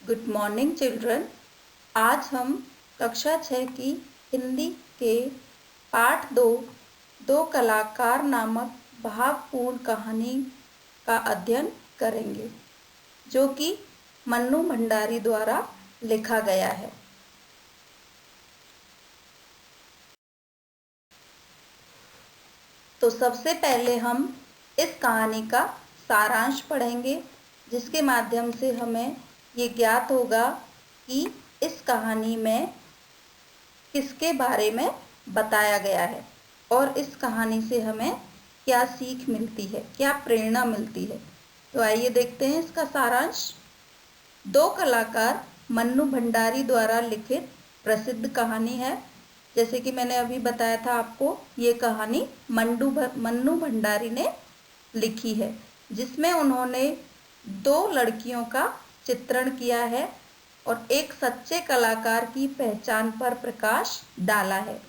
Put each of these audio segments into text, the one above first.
Good morning children. आज हम कक्षा 6 की हिंदी के पाठ दो कलाकार नामक भावपूर्ण कहानी का अध्ययन करेंगे, जो कि मन्नू भंडारी द्वारा लिखा गया है। तो सबसे पहले हम इस कहानी का सारांश पढ़ेंगे, जिसके माध्यम से हमें ये ज्ञात होगा कि इस कहानी में किसके बारे में बताया गया है और इस कहानी से हमें क्या सीख मिलती है, क्या प्रेरणा मिलती है। तो आइए देखते हैं इसका सारांश। दो कलाकार मन्नू भंडारी द्वारा लिखित प्रसिद्ध कहानी है। जैसे कि मैंने अभी बताया था आपको, ये कहानी मन्नू भंडारी ने लिखी है, जिसमें उन्होंने दो लड़कियों का चित्रण किया है और एक सच्चे कलाकार की पहचान पर प्रकाश डाला है।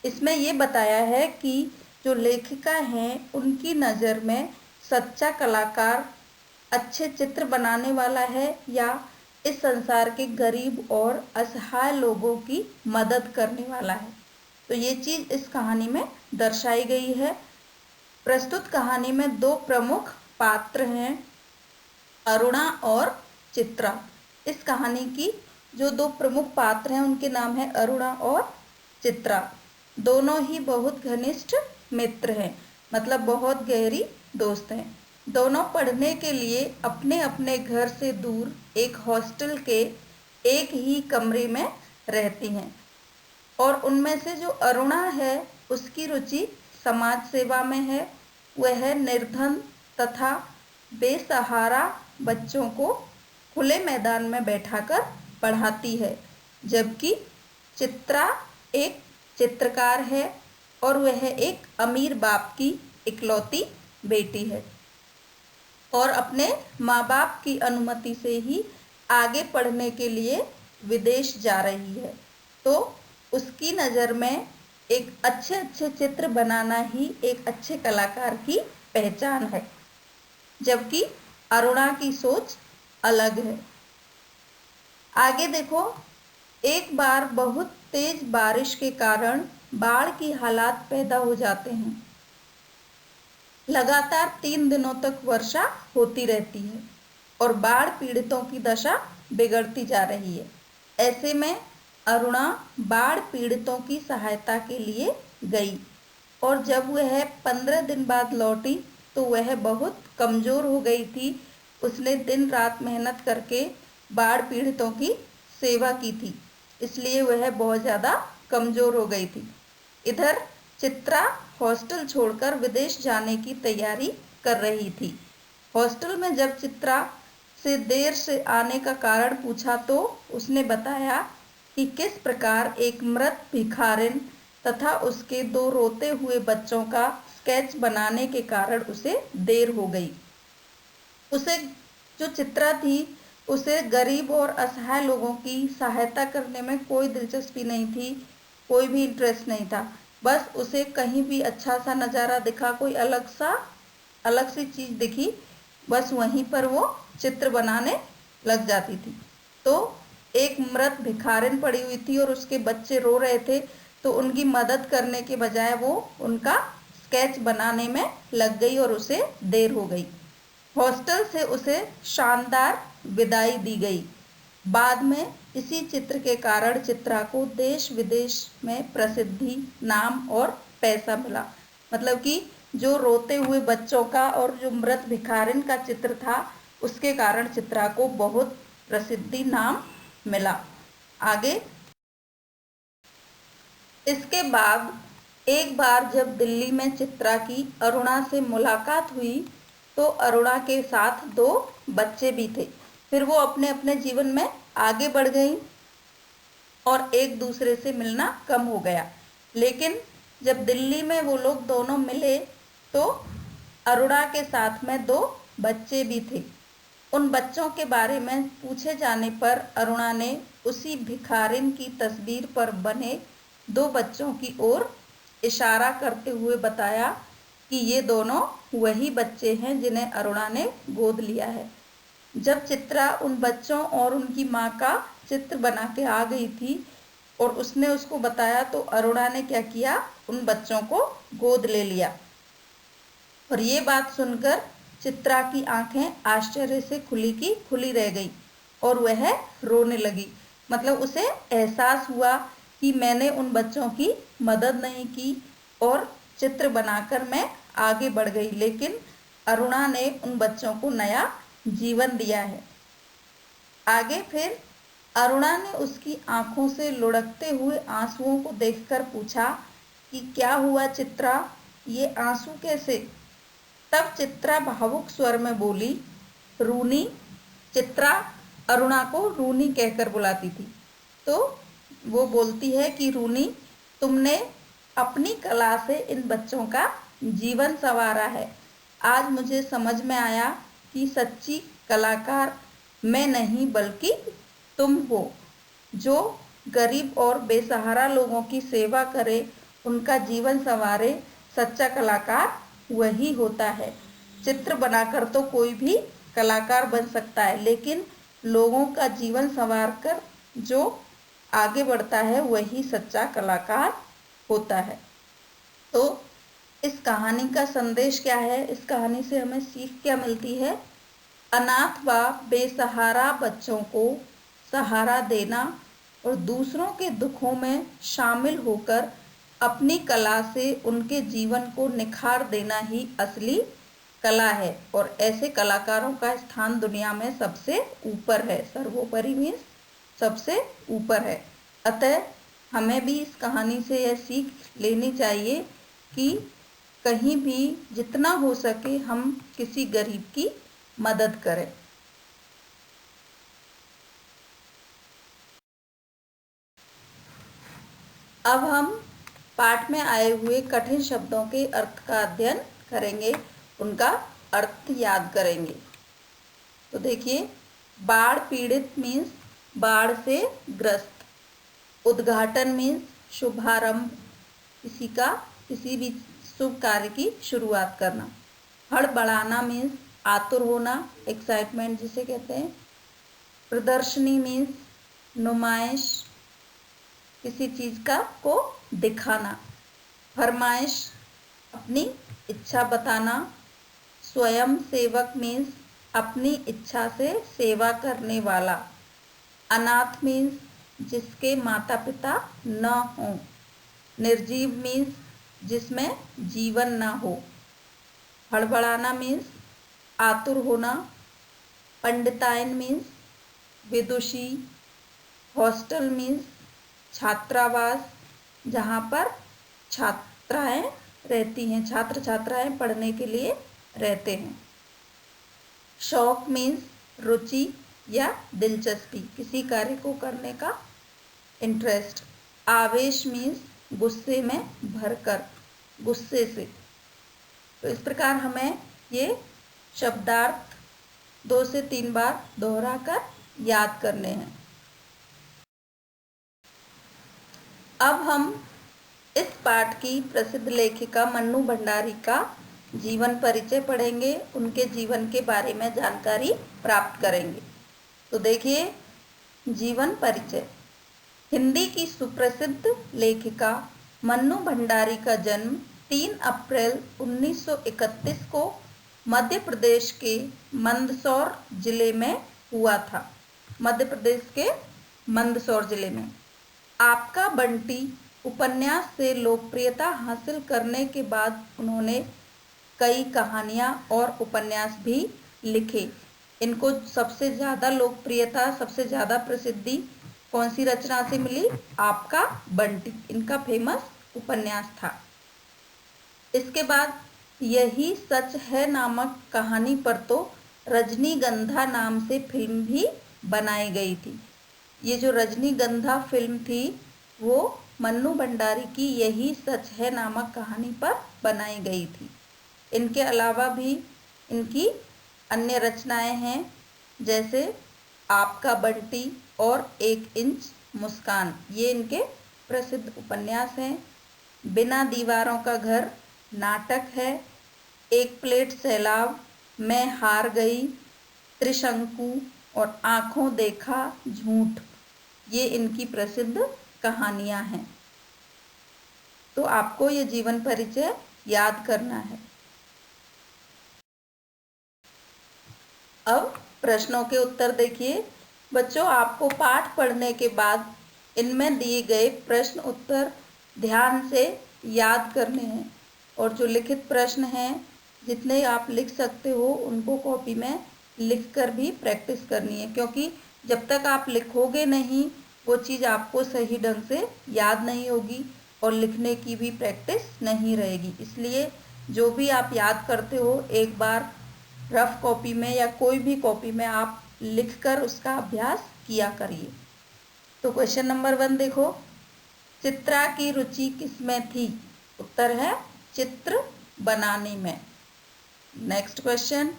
इसमें ये बताया है कि जो लेखिका हैं उनकी नज़र में सच्चा कलाकार अच्छे चित्र बनाने वाला है या इस संसार के गरीब और असहाय लोगों की मदद करने वाला है। तो ये चीज़ इस कहानी में दर्शाई गई है। प्रस्तुत कहानी में दो प्रमुख पात्र हैं, अरुणा और चित्रा। इस कहानी की जो दो प्रमुख पात्र हैं उनके नाम है अरुणा और चित्रा। दोनों ही बहुत घनिष्ठ मित्र हैं, मतलब बहुत गहरी दोस्त हैं। दोनों पढ़ने के लिए अपने अपने घर से दूर एक हॉस्टल के एक ही कमरे में रहती हैं। और उनमें से जो अरुणा है उसकी रुचि समाज सेवा में है। वह निर्धन तथा बेसहारा बच्चों को खुले मैदान में बैठाकर पढ़ाती है, जबकि चित्रा एक चित्रकार है और वह एक अमीर बाप की इकलौती बेटी है और अपने माँ बाप की अनुमति से ही आगे पढ़ने के लिए विदेश जा रही है। तो उसकी नज़र में एक अच्छे चित्र बनाना ही एक अच्छे कलाकार की पहचान है, जबकि अरुणा की सोच अलग है। आगे देखो, एक बार बहुत तेज बारिश के कारण बाढ़ की हालात पैदा हो जाते हैं। लगातार 3 दिनों तक वर्षा होती रहती है और बाढ़ पीड़ितों की दशा बिगड़ती जा रही है। ऐसे में अरुणा बाढ़ पीड़ितों की सहायता के लिए गई और जब वह 15 दिन बाद लौटी तो वह बहुत कमज़ोर हो गई थी। उसने दिन रात मेहनत करके बाढ़ पीड़ितों की सेवा की थी, इसलिए वह बहुत ज़्यादा कमज़ोर हो गई थी। इधर चित्रा हॉस्टल छोड़कर विदेश जाने की तैयारी कर रही थी। हॉस्टल में जब चित्रा से देर से आने का कारण पूछा तो उसने बताया कि किस प्रकार एक मृत भिखारिन तथा उसके दो रोते हुए बच्चों का स्केच बनाने के कारण उसे देर हो गई। उसे जो चित्रा थी उसे गरीब और असहाय लोगों की सहायता करने में कोई दिलचस्पी नहीं थी, कोई भी इंटरेस्ट नहीं था। बस उसे कहीं भी अच्छा सा नज़ारा दिखा, कोई अलग सी चीज़ दिखी, बस वहीं पर वो चित्र बनाने लग जाती थी। तो एक मृत भिखारिन पड़ी हुई थी और उसके बच्चे रो रहे थे, तो उनकी मदद करने के बजाय वो उनका स्केच बनाने में लग गई और उसे देर हो गई। हॉस्टल से उसे शानदार विदाई दी गई। बाद में इसी चित्र के कारण चित्रा को देश विदेश में प्रसिद्धि, नाम और पैसा मिला। मतलब कि जो रोते हुए बच्चों का और जो मृत भिखारिन का चित्र था उसके कारण चित्रा को बहुत प्रसिद्धि, नाम मिला। आगे, इसके बाद एक बार जब दिल्ली में चित्रा की अरुणा से मुलाकात हुई तो अरुणा के साथ दो बच्चे भी थे। फिर वो अपने अपने जीवन में आगे बढ़ गई और एक दूसरे से मिलना कम हो गया। लेकिन जब दिल्ली में वो लोग दोनों मिले तो अरुणा के साथ में दो बच्चे भी थे। उन बच्चों के बारे में पूछे जाने पर अरुणा ने उसी भिखारिन की तस्वीर पर बने दो बच्चों की ओर इशारा करते हुए बताया कि ये दोनों वही बच्चे हैं जिन्हें अरुणा ने गोद लिया है। जब चित्रा उन बच्चों और उनकी माँ का चित्र बना के आ गई थी और उसने उसको बताया तो अरुणा ने क्या किया, उन बच्चों को गोद ले लिया। और ये बात सुनकर चित्रा की आंखें आश्चर्य से खुली की खुली रह गई और वह रोने लगी। मतलब उसे एहसास हुआ कि मैंने उन बच्चों की मदद नहीं की और चित्र बनाकर मैं आगे बढ़ गई, लेकिन अरुणा ने उन बच्चों को नया जीवन दिया है। आगे फिर अरुणा ने उसकी आंखों से लुढ़कते हुए आंसुओं को देखकर पूछा कि क्या हुआ चित्रा, ये आंसू कैसे? तब चित्रा भावुक स्वर में बोली, रूनी। चित्रा अरुणा को रूनी कहकर बुलाती थी। तो वो बोलती है कि रूनी, तुमने अपनी कला से इन बच्चों का जीवन संवारा है। आज मुझे समझ में आया कि सच्ची कलाकार मैं नहीं बल्कि तुम हो, जो गरीब और बेसहारा लोगों की सेवा करे, उनका जीवन संवारे। सच्चा कलाकार वही होता है। चित्र बनाकर तो कोई भी कलाकार बन सकता है, लेकिन लोगों का जीवन संवार कर जो आगे बढ़ता है वही सच्चा कलाकार होता है। तो इस कहानी का संदेश क्या है, इस कहानी से हमें सीख क्या मिलती है? अनाथ व बेसहारा बच्चों को सहारा देना और दूसरों के दुखों में शामिल होकर अपनी कला से उनके जीवन को निखार देना ही असली कला है। और ऐसे कलाकारों का स्थान दुनिया में सबसे ऊपर है। सर्वोपरि मीन्स सबसे ऊपर है। अतः हमें भी इस कहानी से यह सीख लेनी चाहिए कि कहीं भी जितना हो सके हम किसी गरीब की मदद करें। अब हम पाठ में आए हुए कठिन शब्दों के अर्थ का अध्ययन करेंगे, उनका अर्थ याद करेंगे। तो देखिए, बाढ़ पीड़ित मीन्स बाढ़ से ग्रस्त। उद्घाटन मीन्स शुभारंभ, किसी भी शुभ कार्य की शुरुआत करना। हड़बड़ाना मीन्स आतुर होना, एक्साइटमेंट जिसे कहते हैं। प्रदर्शनी मीन्स नुमाइश, किसी चीज़ का को दिखाना। फरमाइश, अपनी इच्छा बताना। स्वयं सेवक मीन्स अपनी इच्छा से सेवा करने वाला। अनाथ मीन्स जिसके माता पिता न हों। निर्जीव मीन्स जिसमें जीवन न हो। हड़बड़ाना मीन्स आतुर होना। पंडिताइन मीन्स विदुषी। हॉस्टल मीन्स छात्रावास, जहाँ पर छात्राएं रहती हैं, छात्र छात्राएं पढ़ने के लिए रहते हैं। शौक मीन्स रुचि या दिलचस्पी, किसी कार्य को करने का इंटरेस्ट। आवेश मीन्स गुस्से में भरकर, गुस्से से। तो इस प्रकार हमें ये शब्दार्थ 2 से 3 बार दोहराकर याद करने हैं। अब हम इस पाठ की प्रसिद्ध लेखिका मन्नू भंडारी का जीवन परिचय पढ़ेंगे, उनके जीवन के बारे में जानकारी प्राप्त करेंगे। तो देखिए, जीवन परिचय। हिंदी की सुप्रसिद्ध लेखिका मन्नू भंडारी का जन्म 3 अप्रैल 1931 को मध्य प्रदेश के मंदसौर जिले में हुआ था। मध्य प्रदेश के मंदसौर जिले में। आपका बंटी उपन्यास से लोकप्रियता हासिल करने के बाद उन्होंने कई कहानियाँ और उपन्यास भी लिखे। इनको सबसे ज़्यादा लोकप्रियता, सबसे ज़्यादा प्रसिद्धि कौन सी रचना से मिली? आपका बंटी, इनका फेमस उपन्यास था। इसके बाद यही सच है नामक कहानी पर तो रजनीगंधा नाम से फिल्म भी बनाई गई थी। ये जो रजनीगंधा फिल्म थी वो मन्नू भंडारी की यही सच है नामक कहानी पर बनाई गई थी। इनके अलावा भी इनकी अन्य रचनाएं हैं, जैसे आपका बंटी और 1 इंच मुस्कान, ये इनके प्रसिद्ध उपन्यास हैं। बिना दीवारों का घर नाटक है। 1 प्लेट सैलाब, मैं हार गई, त्रिशंकु और आंखों देखा झूठ, ये इनकी प्रसिद्ध कहानियां हैं। तो आपको ये जीवन परिचय याद करना है। अब प्रश्नों के उत्तर देखिए। बच्चों, आपको पाठ पढ़ने के बाद इनमें दिए गए प्रश्न उत्तर ध्यान से याद करने हैं और जो लिखित प्रश्न हैं जितने आप लिख सकते हो उनको कॉपी में लिखकर भी प्रैक्टिस करनी है, क्योंकि जब तक आप लिखोगे नहीं वो चीज़ आपको सही ढंग से याद नहीं होगी और लिखने की भी प्रैक्टिस नहीं रहेगी। इसलिए जो भी आप याद करते हो एक बार रफ कॉपी में या कोई भी कॉपी में आप लिखकर उसका अभ्यास किया करिए। तो क्वेश्चन नंबर 1 देखो, चित्रा की रुचि किसमें थी? उत्तर है चित्र बनाने में। नेक्स्ट क्वेश्चन,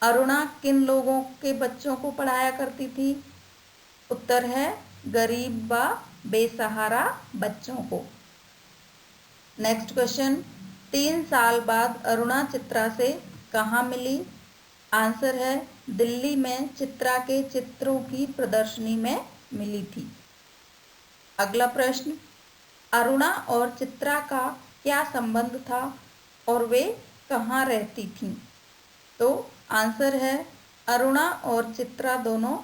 अरुणा किन लोगों के बच्चों को पढ़ाया करती थी? उत्तर है गरीब व बेसहारा बच्चों को। नेक्स्ट क्वेश्चन, 3 साल बाद अरुणा चित्रा से कहाँ मिली? आंसर है दिल्ली में चित्रा के चित्रों की प्रदर्शनी में मिली थी। अगला प्रश्न, अरुणा और चित्रा का क्या संबंध था और वे कहाँ रहती थीं? तो आंसर है अरुणा और चित्रा दोनों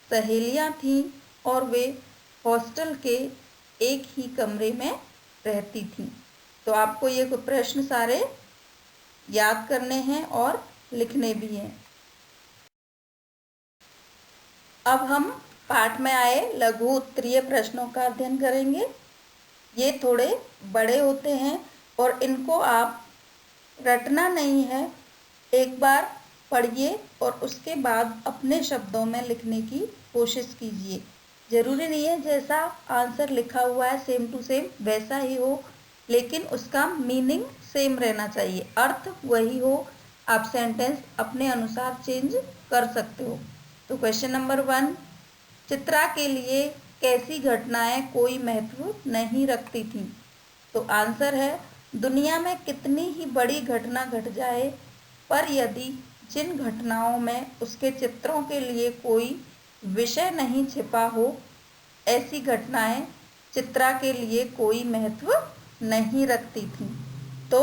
सहेलियां थीं और वे हॉस्टल के एक ही कमरे में रहती थीं। तो आपको ये प्रश्न सारे याद करने हैं और लिखने भी हैं। अब हम पाठ में आए लघु उत्तरीय प्रश्नों का अध्ययन करेंगे। ये थोड़े बड़े होते हैं और इनको आप रटना नहीं है, एक बार पढ़िए और उसके बाद अपने शब्दों में लिखने की कोशिश कीजिए। ज़रूरी नहीं है जैसा आंसर लिखा हुआ है सेम टू सेम वैसा ही हो, लेकिन उसका मीनिंग सेम रहना चाहिए, अर्थ वही हो। आप सेंटेंस अपने अनुसार चेंज कर सकते हो। तो क्वेश्चन नंबर 1, चित्रा के लिए कैसी घटनाएं कोई महत्व नहीं रखती थीं? तो आंसर है दुनिया में कितनी ही बड़ी घटना घट जाए, पर यदि जिन घटनाओं में उसके चित्रों के लिए कोई विषय नहीं छिपा हो, ऐसी घटनाएं चित्रा के लिए कोई महत्व नहीं रखती थीं। तो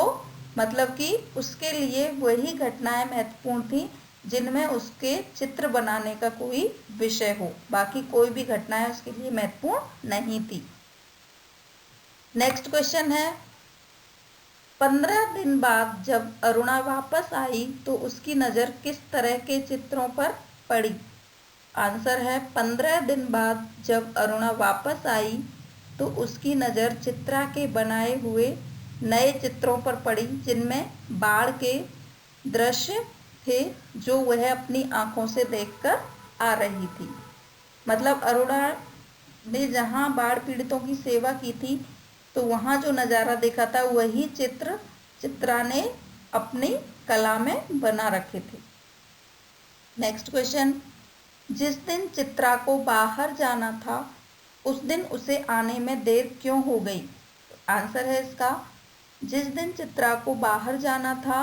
मतलब कि उसके लिए वही घटनाएं महत्वपूर्ण थीं जिनमें उसके चित्र बनाने का कोई विषय हो, बाकी कोई भी घटनाएं उसके लिए महत्वपूर्ण नहीं थी। नेक्स्ट क्वेश्चन है, 15 दिन बाद जब अरुणा वापस आई तो उसकी नज़र किस तरह के चित्रों पर पड़ी? आंसर है 15 दिन बाद जब अरुणा वापस आई तो उसकी नज़र चित्रा के बनाए हुए नए चित्रों पर पड़ी, जिनमें बाढ़ के दृश्य थे जो वह अपनी आंखों से देखकर आ रही थी। मतलब अरुणा ने जहाँ बाढ़ पीड़ितों की सेवा की थी तो वहाँ जो नज़ारा देखा था वही चित्र चित्रा ने अपनी कला में बना रखे थे। नेक्स्ट क्वेश्चन, जिस दिन चित्रा को बाहर जाना था उस दिन उसे आने में देर क्यों हो गई? आंसर है इसका, जिस दिन चित्रा को बाहर जाना था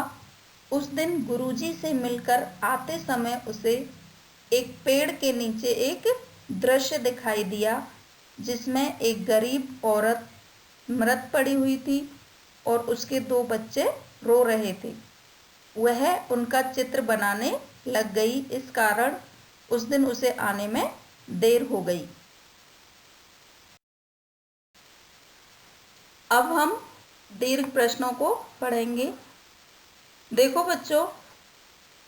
उस दिन गुरुजी से मिलकर आते समय उसे एक पेड़ के नीचे एक दृश्य दिखाई दिया जिसमें एक गरीब औरत मृत पड़ी हुई थी और उसके 2 बच्चे रो रहे थे। वह उनका चित्र बनाने लग गई, इस कारण उस दिन उसे आने में देर हो गई। अब हम दीर्घ प्रश्नों को पढ़ेंगे। देखो बच्चों,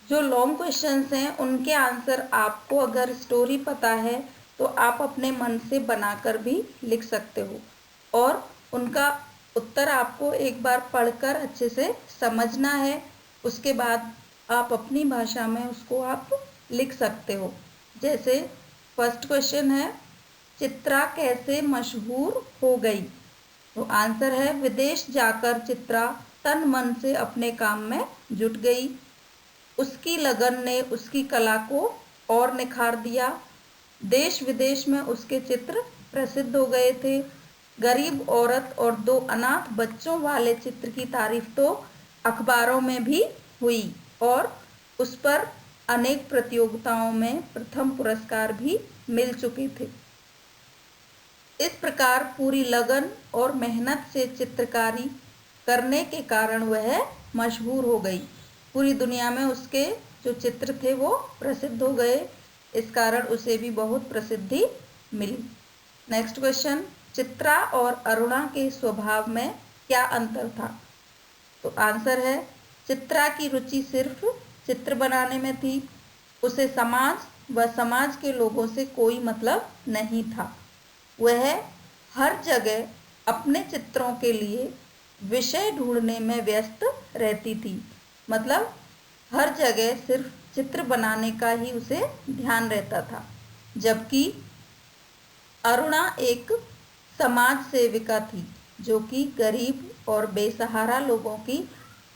जो लॉन्ग क्वेश्चंस हैं उनके आंसर आपको अगर स्टोरी पता है तो आप अपने मन से बनाकर भी लिख सकते हो और उनका उत्तर आपको एक बार पढ़कर अच्छे से समझना है, उसके बाद आप अपनी भाषा में उसको आप लिख सकते हो। जैसे फर्स्ट क्वेश्चन है, चित्रा कैसे मशहूर हो गई? तो आंसर है विदेश जाकर चित्रा तन मन से अपने काम में जुट गई। उसकी लगन ने उसकी कला को और निखार दिया। देश विदेश में उसके चित्र प्रसिद्ध हो गए थे। गरीब औरत और 2 अनाथ बच्चों वाले चित्र की तारीफ तो अखबारों में भी हुई और उस पर अनेक प्रतियोगिताओं में प्रथम पुरस्कार भी मिल चुके थे। इस प्रकार पूरी लगन और मेहनत से चित्रकारी करने के कारण वह मशहूर हो गई। पूरी दुनिया में उसके जो चित्र थे वो प्रसिद्ध हो गए, इस कारण उसे भी बहुत प्रसिद्धि मिली। नेक्स्ट क्वेश्चन, चित्रा और अरुणा के स्वभाव में क्या अंतर था? तो आंसर है, चित्रा की रुचि सिर्फ चित्र बनाने में थी। उसे समाज व समाज के लोगों से कोई मतलब नहीं था। वह हर जगह अपने चित्रों के लिए विषय ढूंढने में व्यस्त रहती थी। मतलब हर जगह सिर्फ चित्र बनाने का ही उसे ध्यान रहता था। जबकि अरुणा एक समाज सेविका थी, जो कि गरीब और बेसहारा लोगों की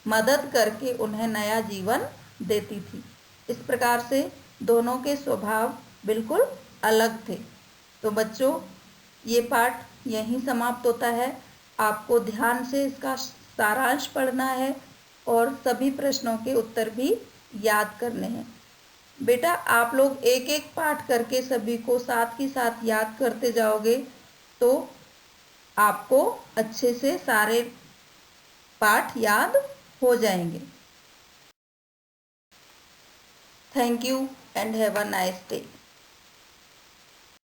मदद करके उन्हें नया जीवन देती थी। इस प्रकार से दोनों के स्वभाव बिल्कुल अलग थे। तो बच्चों, ये पाठ यहीं समाप्त होता है। आपको ध्यान से इसका सारांश पढ़ना है और सभी प्रश्नों के उत्तर भी याद करने हैं। बेटा, आप लोग एक एक पाठ करके सभी को साथ ही साथ याद करते जाओगे तो आपको अच्छे से सारे पाठ याद हो जाएंगे। Thank you and have a nice day.